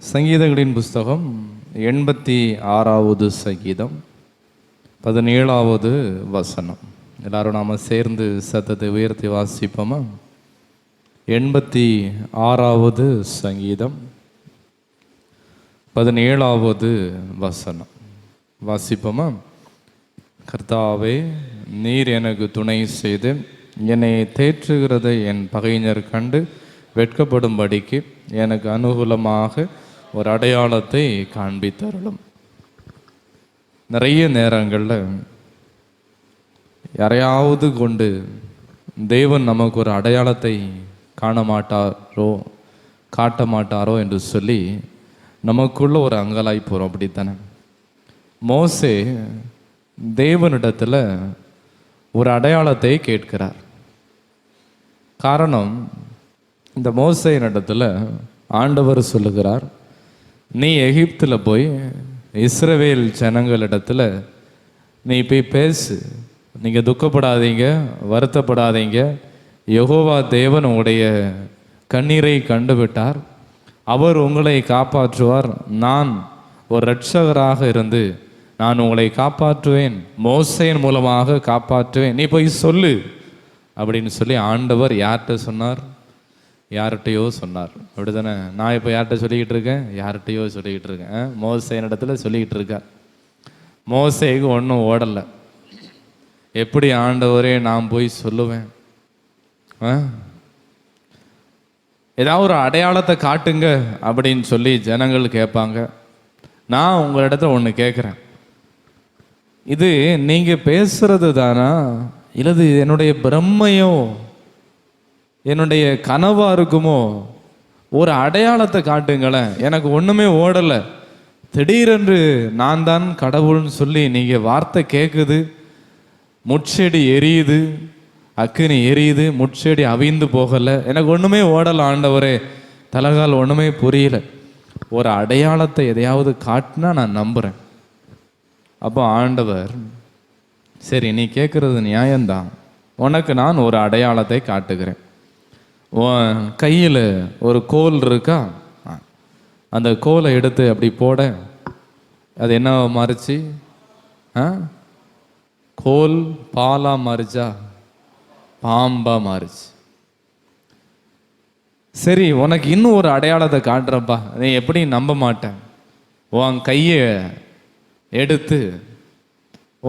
சங்கீதங்களின் புஸ்தகம் 86வது சங்கீதம் 17வது வசனம். எல்லாரும் நாம் சேர்ந்து சத்தத்தை உயர்த்தி வாசிப்போமா? 86வது சங்கீதம் 17வது வசனம் வாசிப்போமா? கர்த்தாவே, நீர் எனக்கு துணை செய்து என்னை தேற்றுகிறதை என் பகைஞர் கண்டு வெட்கப்படும்படிக்கு எனக்கு அனுகூலமாக ஒரு அடையாளத்தை காண்பித்தருளும். நிறைய நேரங்களில் யாரையாவது கொண்டு தேவன் நமக்கு ஒரு அடையாளத்தை காட்ட மாட்டாரோ என்று சொல்லி நமக்குள்ள ஒரு அங்கலாய் போகிறோம். அப்படித்தானே மோசே தேவனிடத்தில் ஒரு அடையாளத்தை கேட்கிறார். காரணம், இந்த மோசேயினிடத்தில் ஆண்டவர் சொல்லுகிறார், நீ எகிப்தில் போய் இஸ்ரவேல் ஜனங்களிடத்தில் நீ போய் பேசு, நீங்கள் துக்கப்படாதீங்க, வருத்தப்படாதீங்க, யெகோவா தேவன் உங்களுடைய கண்ணீரை கண்டுவிட்டார், அவர் உங்களை காப்பாற்றுவார், நான் ஒரு இரட்சகராக இருந்து நான் உங்களை காப்பாற்றுவேன், மோசேயின் மூலமாக காப்பாற்றுவேன், நீ போய் சொல்லு அப்படின்னு சொல்லி ஆண்டவர் யார்கிட்ட சொன்னார்? யார்கிட்டையோ சொன்னார். அப்படி தானே? நான் இப்போ யார்கிட்ட சொல்லிக்கிட்டு இருக்கேன்? யார்கிட்டையோ சொல்லிக்கிட்டு இருக்கேன். மோசேயினிடத்துல சொல்லிக்கிட்டு இருக்கார். மோசேக்கு ஒன்றும் ஓடலை. எப்படி ஆண்டவரே நான் போய் சொல்லுவேன்? ஏதாவது ஒரு அடையாளத்தை காட்டுங்க அப்படின்னு சொல்லி ஜனங்கள் கேட்பாங்க. நான் உங்களிடத்துல ஒன்று கேட்குறேன், இது நீங்கள் பேசுறது தானா இல்லது என்னுடைய பிரம்மையோ என்னுடைய கனவா இருக்குமோ? ஒரு அடையாளத்தை காட்டுங்களேன். எனக்கு ஒன்றுமே ஓடலை. திடீரென்று நான் தான் கடவுள்னு சொல்லி நீங்கள் வார்த்தை கேட்குது, முட்செடி எரியுது, அக்கினி எரியுது, முட்செடி அவிந்து போகலை, எனக்கு ஒன்றுமே ஓடலை ஆண்டவரே, தலகால் ஒன்றுமே புரியல. ஒரு அடையாளத்தை எதையாவது காட்டினா நான் நம்புகிறேன். அப்போ ஆண்டவர், சரி நீ கேட்குறது நியாயம்தான், உனக்கு நான் ஒரு அடையாளத்தை காட்டுகிறேன். உன் கையில் ஒரு கோல் இருக்கா? அந்த கோலை எடுத்து அப்படி போட, அது என்ன மாறிச்சு? கோல் பாலா மாறிச்சா? பாம்பா மாறிச்சு. சரி, உனக்கு இன்னும் ஒரு அடையாளத்தை காட்டுறப்பா, நீ எப்படி நம்ப மாட்டேன். உன் கையை எடுத்து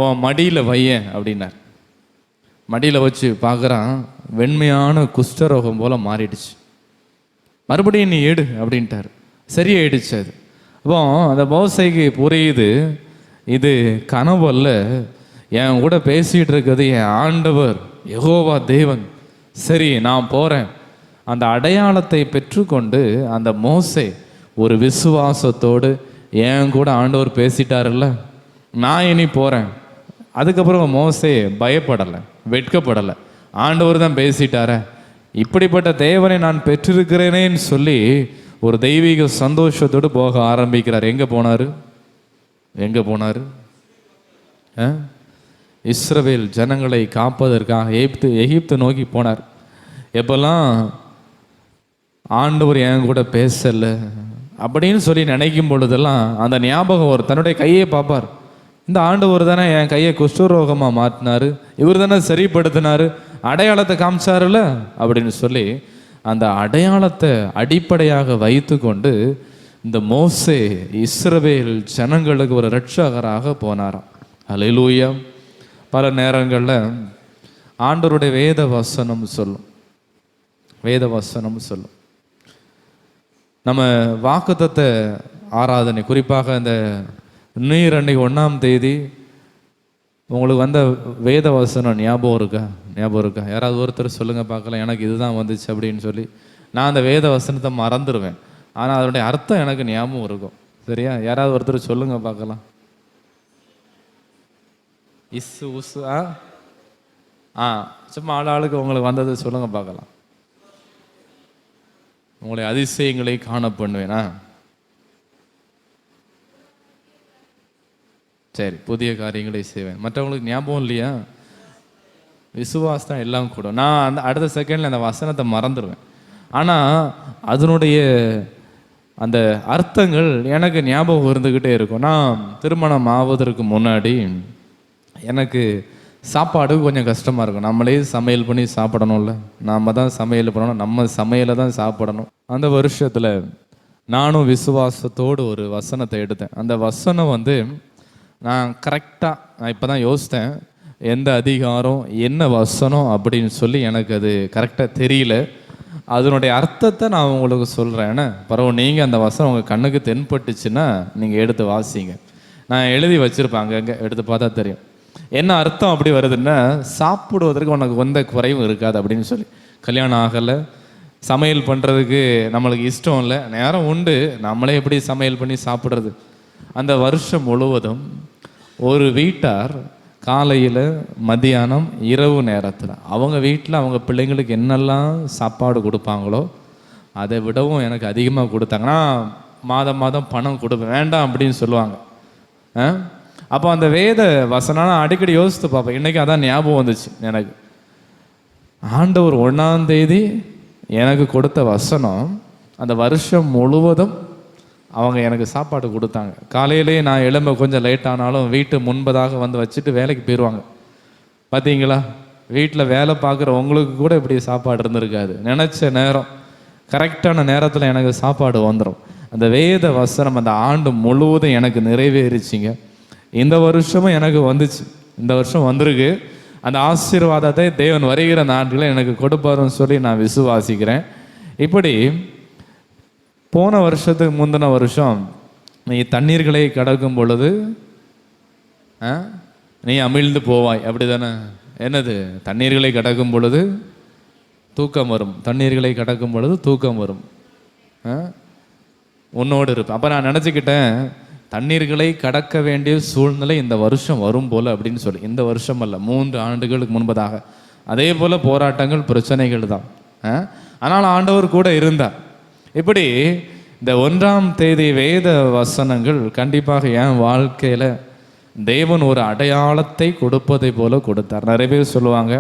உன் மடியில் வையேன் அப்படின்னார். மடியில் வச்சு பார்க்குறான், வெண்மையான குஷ்டரோகம் போல் மாறிடுச்சு. மறுபடியும் நீ எடு அப்படின்ட்டார். சரியாயிடுச்சு அது. அப்போ அந்த மோசேக்கு புரியுது, இது கனவல்ல, என் கூட பேசிகிட்டு இருக்கிறது என் ஆண்டவர் யெகோவா தேவன். சரி நான் போகிறேன். அந்த அடையாளத்தை பெற்றுக்கொண்டு அந்த மோசே ஒரு விசுவாசத்தோடு, என் கூட ஆண்டவர் பேசிட்டாருல்ல, நான் இனி போகிறேன். அதுக்கப்புறம் மோசே பயப்படலை, வெட்கப்படலை. ஆண்டவர் தான் பேசிட்டார, இப்படிப்பட்ட தேவனை நான் பெற்றிருக்கிறேனேன்னு சொல்லி ஒரு தெய்வீக சந்தோஷத்தோடு போக ஆரம்பிக்கிறார். எங்கே போனார்? இஸ்ரவேல் ஜனங்களை காப்பதற்காக எகிப்து நோக்கி போனார். எப்பெல்லாம் ஆண்டவர் என் கூட பேசலை அப்படின்னு சொல்லி நினைக்கும் பொழுதெல்லாம் அந்த ஞாபகம் ஒரு தன்னுடைய கையை பார்ப்பார். இந்த ஆண்டவர் தானே என் கையை குஷ்டரோகமாக மாற்றினாரு, இவர் தானே சரிப்படுத்தினாரு, அடையாளத்தை காமிச்சாருல அப்படின்னு சொல்லி அந்த அடையாளத்தை அடிப்படையாக வைத்து கொண்டு இந்த மோசே இஸ்ரவேல் ஜனங்களுக்கு ஒரு இரட்சகராக போனாராம். அல்லேலூயா. பல நேரங்களில் ஆண்டவருடைய வேத வசனம் சொல்லும். நம்ம வாக்குத்தத்த ஆராதனை, குறிப்பாக இந்த நீர் அன்னைக்கு 1ஆம் தேதி உங்களுக்கு வந்த வேத வசனம் ஞாபகம் இருக்கா? யாராவது ஒருத்தர் சொல்லுங்க பார்க்கலாம், எனக்கு இதுதான் வந்துச்சு அப்படின்னு சொல்லி. நான் அந்த வேத வசனத்தை மறந்துடுவேன், ஆனால் அதனுடைய அர்த்தம் எனக்கு ஞாபகம் இருக்கும். சரியா? யாராவது ஒருத்தர் சொல்லுங்க பார்க்கலாம். சும்மா ஆளுக்கு உங்களுக்கு வந்தது சொல்லுங்க பார்க்கலாம். உங்களை அதிசயங்களை காண பண்ணுவேனா? சரி, புதிய காரியங்களை செய்வேன். மற்றவங்களுக்கு ஞாபகம் இல்லையா? விசுவாசம் எல்லாம் கூட. நான் அடுத்த செகண்டில் அந்த வசனத்தை மறந்துடுவேன். ஆனால் அதனுடைய அந்த அர்த்தங்கள் எனக்கு ஞாபகம் இருந்துக்கிட்டே இருக்கும். நான் திருமணம் ஆவதற்கு முன்னாடி எனக்கு சாப்பாடு கொஞ்சம் கஷ்டமாக இருக்கும். நம்மளே சமையல் பண்ணி சாப்பிடணும்ல, நாம் தான் சமையல் பண்ணணும், நம்ம சமையலை தான் சாப்பிடணும். அந்த வருஷத்தில் நானும் விசுவாசத்தோடு ஒரு வசனத்தை எடுத்தேன். அந்த வசனம் நான் கரெக்டாக இப்போ தான் யோசித்தேன், எந்த அதிகாரம் என்ன வசனம் அப்படின்னு சொல்லி எனக்கு அது கரெக்டாக தெரியல. அதனுடைய அர்த்தத்தை நான் உங்களுக்கு சொல்கிறேன். ஏன்னா பரவாயில்ல, நீங்கள் அந்த வசனம் உங்கள் கண்ணுக்கு தென்பட்டுச்சுன்னா நீங்கள் எடுத்து வாசிங்க. நான் எழுதி வச்சுருப்பேன், அங்கே எடுத்து பார்த்தா தெரியும் என்ன அர்த்தம். அப்படி வருதுன்னா, சாப்பிடுவதற்கு உனக்கு எந்த குறைவும் இருக்காது அப்படின்னு சொல்லி. கல்யாணம் ஆகலை, சமையல் பண்ணுறதுக்கு நம்மளுக்கு இஷ்டம் இல்லை, நேரம் உண்டு, நம்மளே எப்படி சமையல் பண்ணி சாப்பிட்றது. அந்த வருஷம் முழுவதும் ஒரு வீட்டார் காலையில், மதியானம், இரவு நேரத்தில் அவங்க வீட்டில் அவங்க பிள்ளைங்களுக்கு என்னெல்லாம் சாப்பாடு கொடுப்பாங்களோ அதை விடவும் எனக்கு அதிகமாக கொடுத்தாங்கன்னா மாதம் மாதம் பணம் கொடுப்பேன். வேண்டாம் அப்படின்னு சொல்லுவாங்க. அப்போ அந்த வேத வசனம் நான் அடிக்கடி யோசித்து பார்ப்பேன். இன்றைக்கி அதான் ஞாபகம் வந்துச்சு எனக்கு. ஆண்டவர் 1ஆம் தேதி எனக்கு கொடுத்த வசனம் அந்த வருஷம் முழுவதும் அவங்க எனக்கு சாப்பாடு கொடுத்தாங்க. காலையிலே நான் எழும்ப கொஞ்சம் லேட் ஆனாலும் வீட்டு முன்பதாக வந்து வச்சுட்டு வேலைக்கு போயிடுவாங்க. பார்த்தீங்களா, வீட்டில் வேலை பார்க்குற உங்களுக்கு கூட இப்படி சாப்பாடு இருந்திருக்காது. நினச்ச நேரம் கரெக்டான நேரத்தில் எனக்கு சாப்பாடு வந்துடும். அந்த வேத வசனம் அந்த ஆண்டு முழுவதும் எனக்கு நிறைவேறிச்சிங்க. இந்த வருஷமும் எனக்கு வந்துச்சு, இந்த வருஷம் வந்திருக்கு. அந்த ஆசீர்வாதத்தை தேவன் வருகிற நாட்களில் எனக்கு கொடுப்பாருன்னு சொல்லி நான் விசுவாசிக்கிறேன். இப்படி போன வருஷத்துக்கு முந்தின வருஷம் நீ தண்ணீர்களை கடக்கும் பொழுது நீ அமிழ்ந்து போவாய், அப்படி தானே? என்னது, தண்ணீர்களை கடக்கும் பொழுது தூக்கம் வரும், தண்ணீர்களை கடக்கும் பொழுது தூக்கம் வரும், உன்னோடு இருப்பேன். அப்போ நான் நினச்சிக்கிட்டேன், தண்ணீர்களை கடக்க வேண்டிய சூழ்நிலை இந்த வருஷம் வரும் போல் அப்படின்னு சொல்லி. இந்த வருஷம் அல்ல, 3 ஆண்டுகளுக்கு முன்பதாக அதே போல் போராட்டங்கள், பிரச்சனைகள் தான். ஆனால் ஆண்டவர் கூட இருந்தார். இப்படி இந்த 1ஆம் தேதி வேத வசனங்கள் கண்டிப்பாக என் வாழ்க்கையில் தேவன் ஒரு அடையாளத்தை கொடுப்பதை போல கொடுத்தார். நிறைய பேர் சொல்லுவாங்க,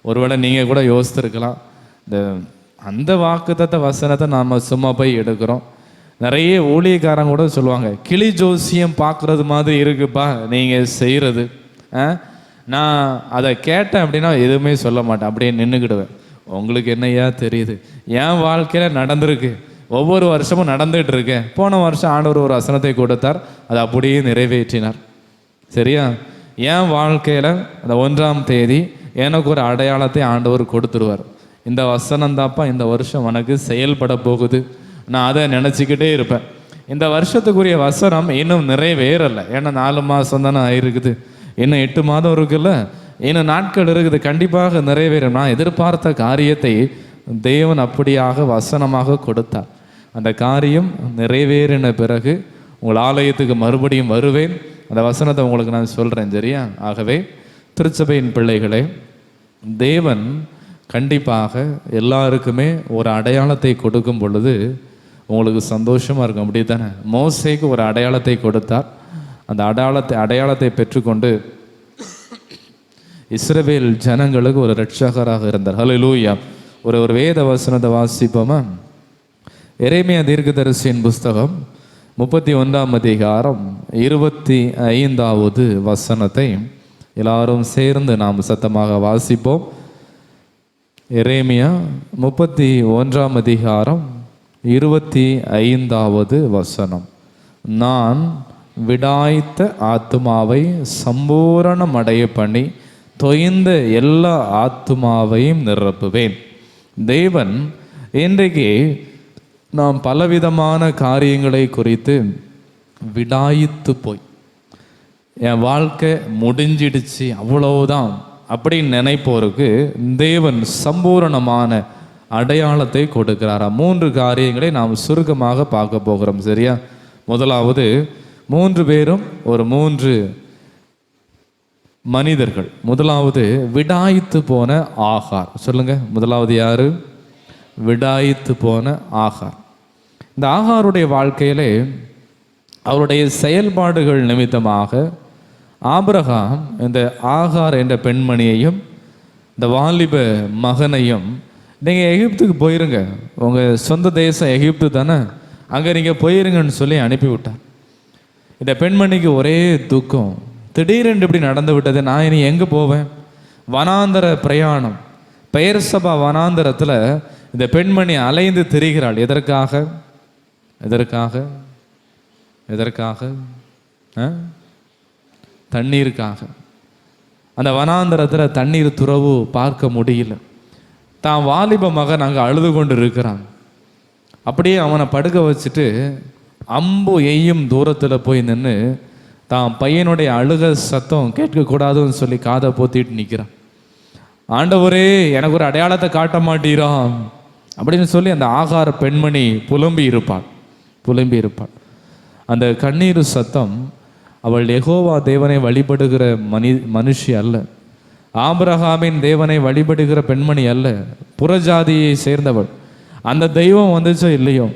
ஒருவேளை நீங்கள் கூட யோசித்திருக்கலாம், இந்த அந்த வாக்குத்தத்த வசனத்தை நாம் சும்மா போய் எடுக்கிறோம். நிறைய ஊழியக்காரங்க கூட சொல்லுவாங்க, கிளி ஜோசியம் பார்க்குறது மாதிரி இருக்குப்பா நீங்கள் செய்கிறது. நான் அதை கேட்டேன் அப்படின்னா எதுவுமே சொல்ல மாட்டேன், அப்படியே நின்றுக்கிடுவேன். உங்களுக்கு என்னையா தெரியுது, என் வாழ்க்கையில் நடந்திருக்கு, ஒவ்வொரு வருஷமும் நடந்துகிட்டு இருக்கேன். போன வருஷம் ஆண்டவர் ஒரு வசனத்தை கொடுத்தார், அதை அப்படியே நிறைவேற்றினார். சரியா? என் வாழ்க்கையில் அந்த 1ஆம் தேதி எனக்கு ஒரு அடையாளத்தை ஆண்டவர் கொடுத்துருவார். இந்த வசனம் தாப்பா இந்த வருஷம் உனக்கு செயல்பட போகுது. நான் அதை நினச்சிக்கிட்டே இருப்பேன். இந்த வருஷத்துக்குரிய வசனம் இன்னும் நிறைவேறலை. ஏன்னா 4 மாதம் தானே ஆயிருக்குது, இன்னும் 8 மாதம் இருக்குல்ல, இன்னும் நாட்கள் இருக்குது, கண்டிப்பாக நிறைவேறும். நான் எதிர்பார்த்த காரியத்தை தேவன் அப்படியாக வசனமாக கொடுத்தார். அந்த காரியம் நிறைவேறின பிறகு உங்கள் ஆலயத்துக்கு மறுபடியும் வருவேன். அந்த வசனத்தை உங்களுக்கு நான் சொல்கிறேன். சரியா? ஆகவே திருச்சபையின் பிள்ளைகளே, தேவன் கண்டிப்பாக எல்லாருக்குமே ஒரு அடையாளத்தை கொடுக்கும் பொழுது உங்களுக்கு சந்தோஷமாக இருக்கும், அப்படி தானே? மோசேக்கு ஒரு அடையாளத்தை கொடுத்தார். அந்த அடையாளத்தை பெற்றுக்கொண்டு இஸ்ரவேல் ஜனங்களுக்கு ஒரு இரட்சகராக இருந்தார். ஹல்லேலூயா. ஒரு வேத வசனத்தை வாசிப்போமா? எரேமியா தீர்க்கதரிசியின் புஸ்தகம் 31ஆம் அதிகாரம் 25வது வசனத்தை எல்லாரும் சேர்ந்து நாம் சத்தமாக வாசிப்போம். எரேமியா 31ஆம் அதிகாரம் 25வது வசனம். நான் விடாய்த்த ஆத்துமாவை சம்பூரணமடைய பண்ணி தொய்ந்த எல்லா ஆத்துமாவையும் நிரப்புவேன். தேவன் இன்றைக்கு நாம் பலவிதமான காரியங்களை குறித்து விடாய்த்து போய், என் வாழ்க்கை முடிஞ்சிடுச்சு அவ்வளவுதான் அப்படின்னு நினைப்போருக்கு தேவன் சம்பூரணமான அடையாளத்தை கொடுக்கிறாரா? 3 காரியங்களை நாம் சுருக்கமாக பார்க்க போகிறோம். சரியா? முதலாவது, 3 பேரும் ஒரு 3 மனிதர்கள். முதலாவது விடாய்த்து போன ஆகார். சொல்லுங்க, முதலாவது யாரு? விடாய்த்து போன ஆகார். இந்த ஆகாருடைய வாழ்க்கையிலே அவருடைய செயல்பாடுகள் நிமித்தமாக ஆபிரகாம் இந்த ஆகார் என்ற பெண்மணியையும் இந்த வாலிப மகனையும், நீங்கள் எகிப்துக்கு போயிருங்க, உங்கள் சொந்த தேசம் எகிப்து தானே, அங்கே நீங்கள் போயிருங்கன்னு சொல்லி அனுப்பிவிட்டார். இந்த பெண்மணிக்கு ஒரே துக்கம். திடீரென்று இப்படி நடந்து விட்டது, நான் இனி எங்கே போவேன்? வனாந்தர பிரயாணம். பெயர்சபா வனாந்தரத்தில் இந்த பெண்மணி அலைந்து திரிகிறாள். எதற்காக? எதற்காக? எதற்காக? தண்ணீருக்காக. அந்த வனாந்தரத்தில் தண்ணீர் துறவு பார்க்க முடியல. தான் வாலிப மகன் அங்கே அழுது கொண்டு இருக்கிறான். அப்படியே அவனை படுக்க வச்சுட்டு அம்பு எய்யும் தூரத்தில் போய் நின்று தான் பையனுடைய அழுக சத்தம் கேட்கக்கூடாதுன்னு சொல்லி காதை போத்திட்டு நிற்கிறான். ஆண்டவரே, எனக்கு ஒரு அடையாளத்தை காட்ட மாட்டீராம் அப்படின்னு சொல்லி அந்த ஆகார பெண்மணி புலம்பி இருப்பாள். அந்த கண்ணீர் சத்தம், அவள் யெகோவா தேவனை வழிபடுகிற மனுஷி அல்ல, ஆபிரகாமின் தேவனை வழிபடுகிற பெண்மணி அல்ல, புறஜாதியை சேர்ந்தவள். அந்த தெய்வம் வந்துச்சோ இல்லையோ,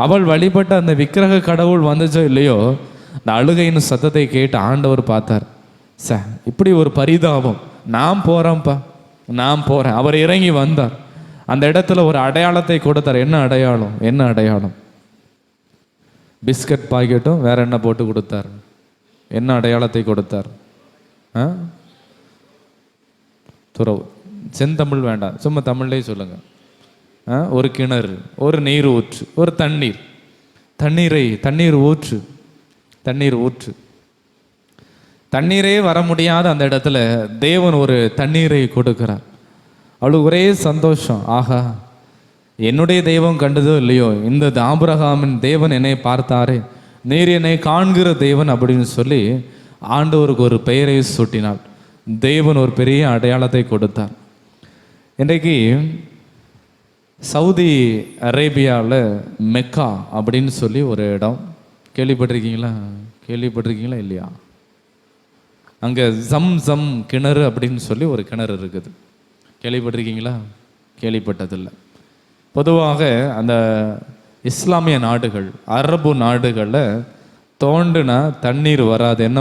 அவள் வழிபட்ட அந்த விக்கிரக கடவுள் வந்துச்சோ இல்லையோ, அந்த அழுகையின் சத்தத்தை கேட்டு ஆண்டவர் பார்த்தார். இப்படி ஒரு பரிதாபம், நான் போகிறேன்ப்பா, நான் போகிறேன். அவர் இறங்கி வந்தார். அந்த இடத்துல ஒரு அடையாளத்தை கொடுத்தார். என்ன அடையாளம்? என்ன அடையாளம்? பிஸ்கட் பாக்கெட்டும் வேற என்ன போட்டு கொடுத்தார்? என்ன அடையாளத்தை கொடுத்தார்? துறவு. செந்தமிழ் வேண்டாம், சும்மா தமிழ்லேயே சொல்லுங்க. ஒரு கிணறு, ஒரு நீர் ஊற்று, ஒரு தண்ணீர் ஊற்று. தண்ணீரே வர முடியாத அந்த இடத்துல தேவன் ஒரு தண்ணீரை கொடுக்கிறார். அவளுக்கு ஒரே சந்தோஷம். ஆஹா, என்னுடைய தெய்வம் கண்டதோ இல்லையோ, இந்த ஆபிரகாமின் தேவன் என்னை பார்த்தாரே, நீர் என்னை காண்கிற தேவன் அப்படின்னு சொல்லி ஆண்டவருக்கு ஒரு பெயரை சூட்டினாள். தேவன் ஒரு பெரிய அடையாளத்தை கொடுத்தார். இன்றைக்கு சவுதி அரேபியாவில் மெக்கா அப்படின்னு சொல்லி ஒரு இடம், கேள்விப்பட்டிருக்கீங்களா இல்லையா? அங்கே ஜம் கிணறு அப்படின்னு சொல்லி ஒரு கிணறு இருக்குது. கேள்விப்பட்டிருக்கீங்களா? கேள்விப்பட்டதில்லை. பொதுவாக அந்த இஸ்லாமிய நாடுகள், அரபு நாடுகளில் தோண்டுனா தண்ணீர் வராது. என்ன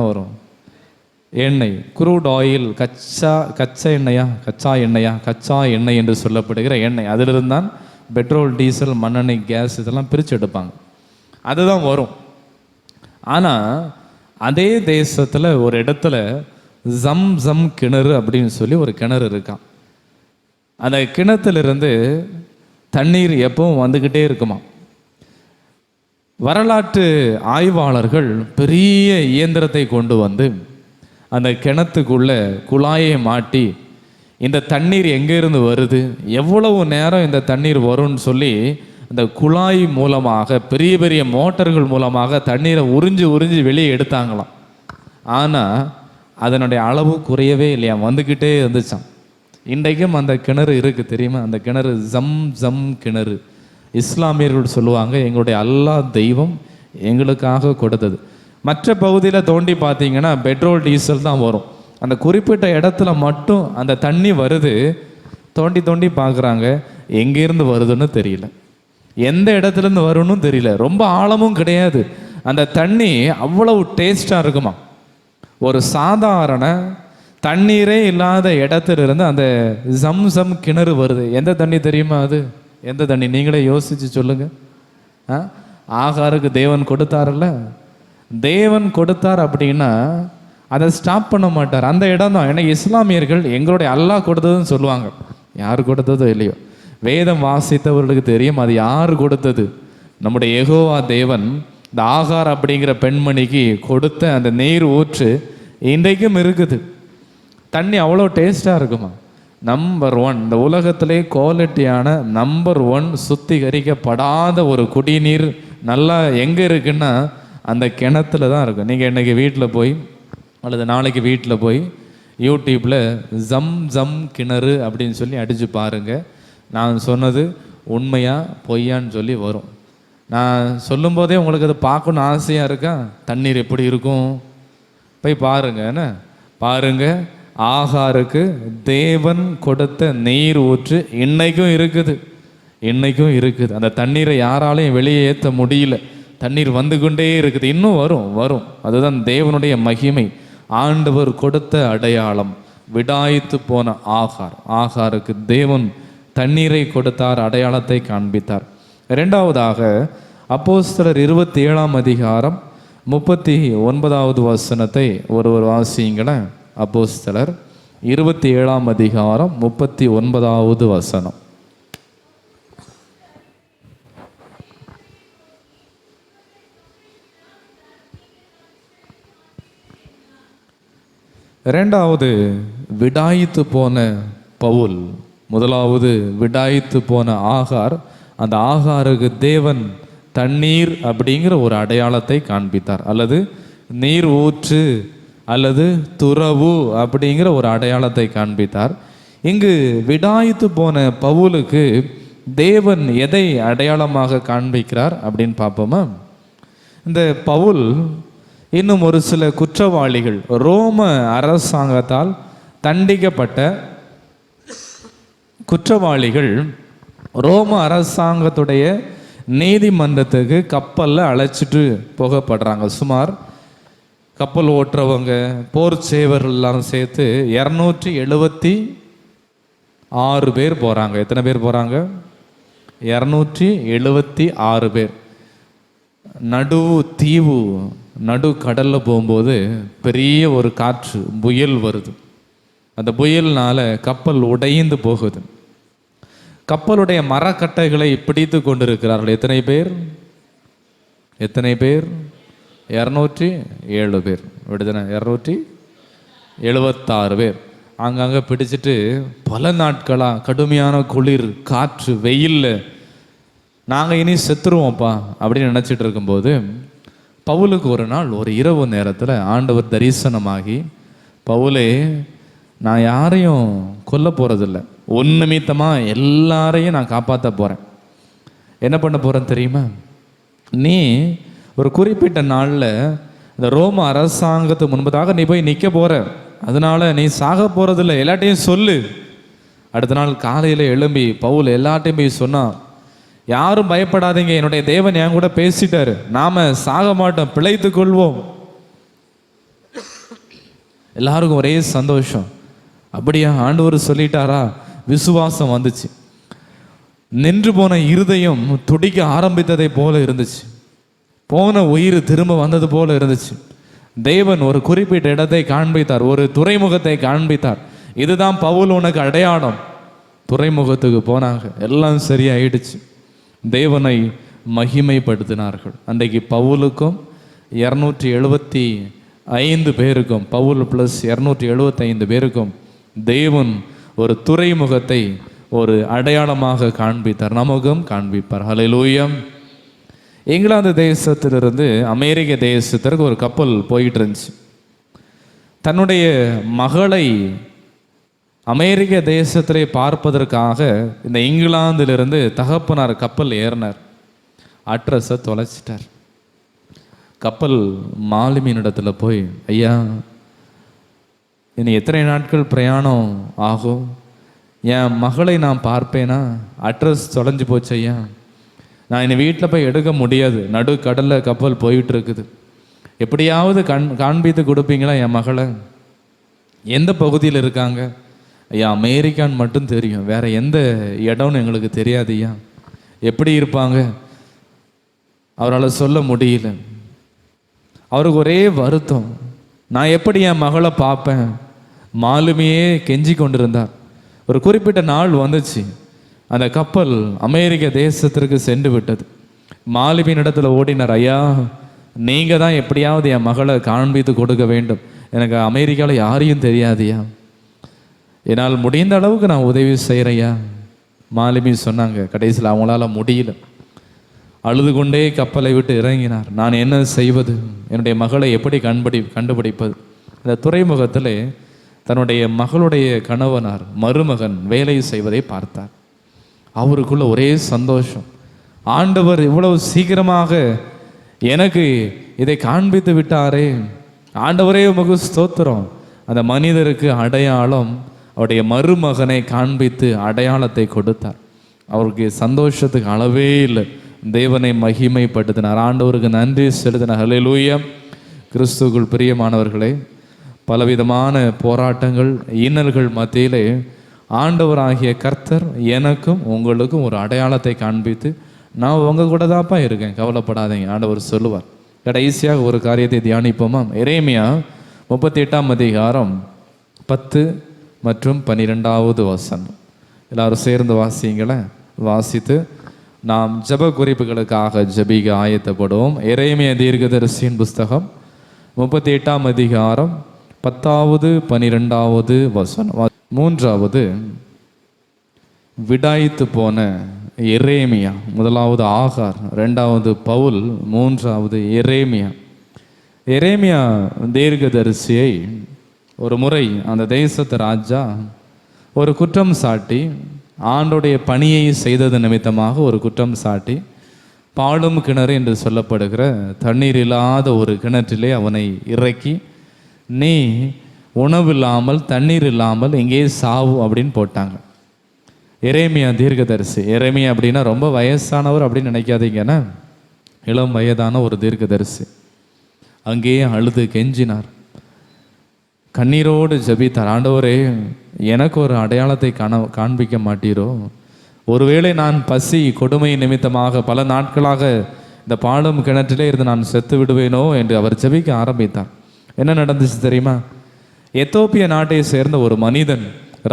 வரும்? எண்ணெய், குரூட் ஆயில், கச்சா எண்ணெய் என்று சொல்லப்படுகிற எண்ணெய். அதிலிருந்து தான் பெட்ரோல், டீசல், மண்ணெண்ணெய், கேஸ் இதெல்லாம் பிரித்து எடுப்பாங்க. அதுதான் வரும். ஆனால் அதே தேசத்தில் ஒரு இடத்துல ஜம் கிணறு அப்படின்னு சொல்லி ஒரு கிணறு இருக்கான். அந்த கிணத்துலேருந்து தண்ணீர் எப்பவும் வந்துக்கிட்டே இருக்குமா. வரலாற்று ஆய்வாளர்கள் பெரிய இயந்திரத்தை கொண்டு வந்து அந்த கிணத்துக்குள்ள குழாயை மாட்டி இந்த தண்ணீர் எங்கேருந்து வருது, எவ்வளவு நேரம் இந்த தண்ணீர் வரும்னு சொல்லி அந்த குழாய் மூலமாக, பெரிய பெரிய மோட்டர்கள் மூலமாக தண்ணீரை உறிஞ்சி வெளியே எடுத்தாங்களாம். ஆனால் அதனுடைய அளவு குறையவே இல்லையா, வந்துக்கிட்டே இருந்துச்சான். இன்றைக்கும் அந்த கிணறு இருக்குது, தெரியுமா? அந்த கிணறு ஜம் கிணறு. இஸ்லாமியர்கள் சொல்லுவாங்க, எங்களுடைய அல்லாஹ் தெய்வம் எங்களுக்காக கொடுத்தது. மற்ற பகுதியில் தோண்டி பார்த்தீங்கன்னா பெட்ரோல், டீசல் தான் வரும். அந்த குறிப்பிட்ட இடத்துல மட்டும் அந்த தண்ணி வருது. தோண்டி பார்க்குறாங்க, எங்கேருந்து வருதுன்னு தெரியல, எந்த இடத்துலேருந்து வரும்னு தெரியல, ரொம்ப ஆழமும் கிடையாது. அந்த தண்ணி அவ்வளவு டேஸ்டாக இருக்குமா. ஒரு சாதாரண தண்ணீரே இல்லாத இடத்துலேருந்து அந்த ஜம் கிணறு வருது. எந்த தண்ணி தெரியுமா அது? எந்த தண்ணி? நீங்களே யோசிச்சு சொல்லுங்க. ஆகாருக்கு தேவன் கொடுத்தாருல்ல, தேவன் கொடுத்தார் அப்படின்னா அதை ஸ்டாப் பண்ண மாட்டார். அந்த இடம் தான். ஏன்னா இஸ்லாமியர்கள் எங்களுடைய அல்லாஹ் கொடுத்ததுன்னு சொல்லுவாங்க. யார் கொடுத்ததோ இல்லையோ, வேதம் வாசித்தவர்களுக்கு தெரியும் அது யார் கொடுத்தது. நம்முடைய யெகோவா தேவன் இந்த ஆகார் அப்படிங்கிற பெண்மணிக்கு கொடுத்த அந்த நீர் ஊற்று இன்றைக்கும் இருக்குது. தண்ணி அவ்வளோ டேஸ்டாக இருக்குமா. நம்பர் 1, இந்த உலகத்திலே குவாலிட்டியான நம்பர் 1 சுத்திகரிக்கப்படாத ஒரு குடிநீர் நல்லா எங்கே இருக்குன்னா அந்த கிணத்துல தான் இருக்கும். நீங்கள் இன்றைக்கி வீட்டில் போய் அல்லது நாளைக்கு வீட்டில் போய் யூடியூப்பில் ஜம் கிணறு அப்படின்னு சொல்லி அடித்து பாருங்கள். நான் சொன்னது உண்மையா பொய்யான்னு சொல்லி வரும். நான் சொல்லும்போதே உங்களுக்கு அது பார்க்கணுன்னு ஆசையாக இருக்கா? தண்ணீர் எப்படி இருக்கும் போய் பாருங்க. என்ன பாருங்க, ஆகாருக்கு தேவன் கொடுத்த நீர் ஊற்று இன்னைக்கும் இருக்குது. அந்த தண்ணீரை யாராலையும் வெளியே ஏற்ற முடியல. தண்ணீர் வந்து கொண்டே இருக்குது, இன்னும் வரும். அதுதான் தேவனுடைய மகிமை. ஆண்டவர் கொடுத்த அடையாளம். விடாய்த்து போன ஆகாருக்கு தேவன் தண்ணீரை கொடுத்தார், அடையாளத்தை காண்பித்தார். இரண்டாவதாக அப்போஸ்தலர் 27ஆம் அதிகாரம் 39வது வசனத்தை ஒருவர் வாசியுங்களேன். அப்போஸ்தலர் 27ஆம் அதிகாரம் 39வது வசனம். இரண்டாவது விடாய்த்து போன பவுல், முதலாவது விடாய்த்து போன ஆகார். அந்த ஆகாருக்கு தேவன் தண்ணீர் அப்படிங்கிற ஒரு அடையாளத்தை காண்பித்தார், அல்லது நீர் ஊற்று அல்லது துறவு அப்படிங்கிற ஒரு அடையாளத்தை காண்பித்தார். இங்கு விடாய்த்து போன பவுலுக்கு தேவன் எதை அடையாளமாக காண்பிக்கிறார் அப்படின்னு பார்ப்போமா? இந்த பவுல் இன்னும் ஒரு சில குற்றவாளிகள், ரோம அரசாங்கத்தால் தண்டிக்கப்பட்ட குற்றவாளிகள் ரோம அரசாங்கத்துடைய நீதிமன்றத்துக்கு கப்பலில் அழைச்சிட்டு போகப்படுறாங்க. சுமார் கப்பல் ஓட்டுறவங்க, போர் சேவர்கள் எல்லாரும் சேர்த்து 276 பேர் போகிறாங்க. எத்தனை பேர் போகிறாங்க? 276 பேர். நடு கடலில் போகும்போது பெரிய ஒரு காற்று, புயல் வருது. அந்த புயல்னால கப்பல் உடைந்து போகுது. கப்பலுடைய மரக்கட்டைகளை பிடித்து கொண்டிருக்கிறார்கள். எத்தனை பேர்? 207 பேர். விடுதலை 276 பேர் அங்கங்கே பிடிச்சிட்டு பல நாட்களாக கடுமையான குளிர், காற்று, வெயில்ல நாங்கள் இனி செத்துருவோம்ப்பா அப்படின்னு நினச்சிட்டு இருக்கும்போது பவுலுக்கு ஒரு நாள் ஒரு இரவு நேரத்தில் ஆண்டவர் தரிசனமாகி, பவுலே, நான் யாரையும் கொல்ல போகிறதில்ல, உன் நிமித்தமாக எல்லாரையும் நான் காப்பாற்ற போகிறேன். என்ன பண்ண போகிறேன்னு தெரியுமா? நீ ஒரு குறிப்பிட்ட நாளில் இந்த ரோம அரசாங்கத்துக்கு முன்பதாக நீ போய் நிற்க போகிற, அதனால நீ சாக போகிறதில்ல, எல்லாட்டையும் சொல்லு. அடுத்த நாள் காலையில் எழும்பி பவுல் எல்லாட்டையும் போய் சொன்னான், யாரும் பயப்படாதீங்க, என்னுடைய தேவன் என் கூட பேசிட்டாரு, நாம சாக மாட்டோம், பிழைத்து கொள்வோம். எல்லாருக்கும் ஒரே சந்தோஷம். அப்படியா, ஆண்டவர் சொல்லிட்டாரா? விசுவாசம் வந்துச்சு. நின்று போன இருதயம் துடிக்க ஆரம்பித்ததை போல இருந்துச்சு. போன உயிர் திரும்ப வந்தது போல இருந்துச்சு. தேவன் ஒரு குறிப்பிட்ட இடத்தை காண்பித்தார், ஒரு துறைமுகத்தை காண்பித்தார். இதுதான் பவுல் உனக்கு அடையாளம். துறைமுகத்துக்கு போனாங்க, எல்லாம் சரியாயிடுச்சு. தேவனை மகிமைப்படுத்தினார்கள். அன்றைக்கு பவுலுக்கும் 275 பேருக்கும், பவுல் ப்ளஸ் 275 பேருக்கும் தேவன் ஒரு துறைமுகத்தை ஒரு அடையாளமாக காண்பித்தார், நமக்கும் காண்பிப்பார். ஹல்லேலூயா. இங்கிலாந்து தேசத்திலிருந்து அமெரிக்க தேசத்திற்கு ஒரு கப்பல் போயிட்டு இருந்துச்சு. தன்னுடைய மகளை அமெரிக்க தேசத்திலே பார்ப்பதற்காக இந்த இங்கிலாந்திலிருந்து தகப்பனார் கப்பல் ஏறினார். அட்ரஸை தொலைச்சிட்டார். கப்பல் மாலுமியினிடத்தில் போய், ஐயா, இனி எத்தனை நாட்கள் பிரயாணம் ஆகும்? என் மகளை நான் பார்ப்பேனா? அட்ரஸ் தொலைஞ்சு போச்சு ஐயா, நான் இனி வீட்டில் போய் எடுக்க முடியாது, நடு கடலில் கப்பல் போயிட்டு இருக்குது, எப்படியாவது காண்பித்து கொடுப்பீங்களா என் மகளை? எந்த பகுதியில் இருக்காங்க? ஐயா, அமெரிக்கான்னு மட்டும் தெரியும், வேற எந்த இடம்னு எங்களுக்கு தெரியாது ஐயா. எப்படி இருப்பாங்க? அவரால் சொல்ல முடியல. அவருக்கு ஒரே வருத்தம், நான் எப்படி என் மகளை பார்ப்பேன்? மாலுமியே கெஞ்சி கொண்டிருந்தார். ஒரு குறிப்பிட்ட நாள் வந்துச்சு, அந்த கப்பல் அமெரிக்க தேசத்திற்கு சென்று விட்டது. மாலுமியின் இடத்துல ஓடினார், ஐயா, நீங்கள் தான் எப்படியாவது என் மகளை காண்பித்து கொடுக்க வேண்டும், எனக்கு அமெரிக்காவில் யாரையும் தெரியாதுயா, என்னால் முடிந்த அளவுக்கு நான் உதவி செய்கிறேயா. மாலுமி சொன்னாங்க. கடைசியில் அவங்களால முடியல. அழுது கொண்டே கப்பலை விட்டு இறங்கினார். நான் என்ன செய்வது? என்னுடைய மகளை எப்படி கண்டுபிடிப்பது? இந்த துறைமுகத்தில் தன்னுடைய மகளுடைய கணவனார், மருமகன் வேலை செய்வதை பார்த்தார். அவருக்குள்ள ஒரே சந்தோஷம், ஆண்டவர் இவ்வளவு சீக்கிரமாக எனக்கு இதை காண்பித்து விட்டாரே, ஆண்டவரே உமக்கு ஸ்தோத்திரம். அந்த மனிதருக்கு அடையாளம், அவருடைய மருமகனை காண்பித்து அடையாளத்தை கொடுத்தார். அவருக்கு சந்தோஷத்துக்கு அளவே இல்லை. தேவனை மகிமைப்படுத்தினார், ஆண்டவருக்கு நன்றி செலுத்தினார். ஹல்லேலூயா. கிறிஸ்துவுக்குள் பிரியமானவர்களே, பலவிதமான போராட்டங்கள், இன்னல்கள் மத்தியிலே ஆண்டவராகிய கர்த்தர் எனக்கும் உங்களுக்கும் ஒரு அடையாளத்தை காண்பித்து, நான் உங்கள் கூட தான்ப்பா இருக்கேன், கவலைப்படாதீங்க ஆண்டவர் சொல்லுவார். கடைசியாக ஒரு காரியத்தை தியானிப்போமா? எரேமியா 38ஆம் அதிகாரம் 10 மற்றும் 12வது வசனம். எல்லாரும் சேர்ந்து வாசிங்களேன். வாசித்து நாம் ஜெப குறிப்புகளுக்காக ஜெபிக்க ஆயத்தப்படுவோம். எரேமியா தீர்க்கதரிசியின் புஸ்தகம் 38ஆம் அதிகாரம் 10வது 12வது வசனம். 3வது விடாய்த்து போன எரேமியா, 1வது ஆகார், 2வது பவுல், 3வது எரேமியா. எரேமியா தீர்க்கதரிசியை ஒரு முறை அந்த தேசத்து ராஜா ஒரு குற்றம் சாட்டி, ஆண்டுடைய பணியை செய்தது நிமித்தமாக ஒரு குற்றம் சாட்டி, பாழும் கிணறு என்று சொல்லப்படுகிற தண்ணீர் இல்லாத ஒரு கிணற்றிலே அவனை இறக்கி, நீ உணவில்லாமல் தண்ணீர் இல்லாமல் எங்கே சாவு அப்படின்னு போட்டாங்க. எரேமியா தீர்க்கதரிசி. எரேமியா அப்படின்னா ரொம்ப வயசானவர் அப்படின்னு நினைக்காதீங்கன்னா, இளம் வயதான ஒரு தீர்க்கதரிசி. அங்கேயே அழுது கெஞ்சினார், கண்ணீரோடு ஜெபித்தார். ஆண்டவரே, எனக்கு ஒரு அடையாளத்தை காண்பிக்க மாட்டீரோ? ஒருவேளை நான் பசி கொடுமை நிமித்தமாக பல நாட்களாக இந்த பாழும் கிணற்றிலே இருந்து நான் செத்து விடுவேனோ என்று அவர் ஜெபிக்க ஆரம்பித்தார். என்ன நடந்துச்சு தெரியுமா? எத்தோப்பிய நாட்டை சேர்ந்த ஒரு மனிதன்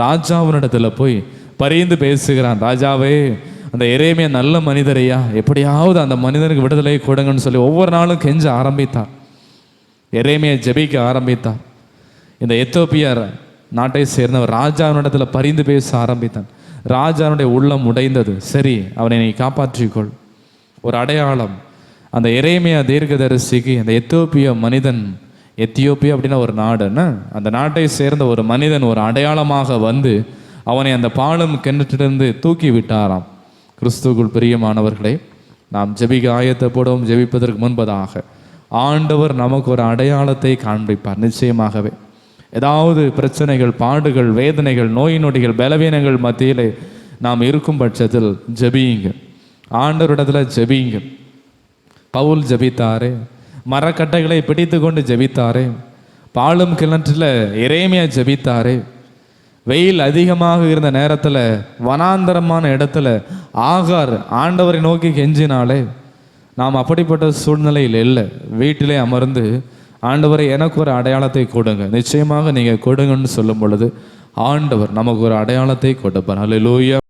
ராஜாவினிடத்தில் போய் பரிந்து பேசுகிறான். ராஜாவே, அந்த எரேமியா நல்ல மனிதரையா, எப்படியாவது அந்த மனிதனுக்கு விடுதலை கொடுங்கன்னு சொல்லி ஒவ்வொரு நாளும் கெஞ்ச ஆரம்பித்தார். எரேமியா ஜெபிக்க ஆரம்பித்தார். இந்த எத்தோப்பிய நாட்டை சேர்ந்தவர் ராஜாவினிடத்தில் பரிந்து பேச ஆரம்பித்தான். ராஜாவுடைய உள்ளம் உடைந்தது. சரி, அவனை நீ காப்பாற்றிக்கொள். ஒரு அடையாளம் அந்த எரேமியா தீர்க்கதரிசிக்கு அந்த எத்தியோப்பிய மனிதன், எத்தியோப்பியா அப்படின்னா ஒரு நாடுன்னா, அந்த நாட்டை சேர்ந்த ஒரு மனிதன் ஒரு அடையாளமாக வந்து அவனை அந்த பாழும் கிணற்றிலிருந்து தூக்கி விட்டாராம். கிறிஸ்துவுக்குள் பிரியமானவர்களே, நாம் ஜெபிக்க ஆயத்தப்படுவோம். ஜெபிப்பதற்கு முன்பதாக ஆண்டவர் நமக்கு ஒரு அடையாளத்தை காண்பிப்பார். நிச்சயமாகவே ஏதாவது பிரச்சனைகள், பாடுகள், வேதனைகள், நோய் நொடிகள், பலவீனங்கள் மத்தியிலே நாம் இருக்கும் பட்சத்தில் ஜெபியுங்க, ஆண்டவரிடத்தில் ஜெபியுங்க. பவுல் ஜெபித்தாரே, மரக்கட்டைகளை பிடித்து கொண்டு ஜெபித்தாரே, பாழும் கிணற்றில் எரேமியா ஜெபித்தாரே, வெயில் அதிகமாக இருந்த நேரத்தில் வனாந்தரமான இடத்துல ஆகார் ஆண்டவரை நோக்கி கெஞ்சினாலே, நாம் அப்படிப்பட்ட சூழ்நிலையில் இல்லை. வீட்டிலே அமர்ந்து, ஆண்டவரை எனக்கு ஒரு அடையாளத்தை கொடுங்க, நிச்சயமாக நீங்கள் கொடுங்கன்னு சொல்லும் பொழுது ஆண்டவர் நமக்கு ஒரு அடையாளத்தை கொடுப்பார். அல்லேலூயா.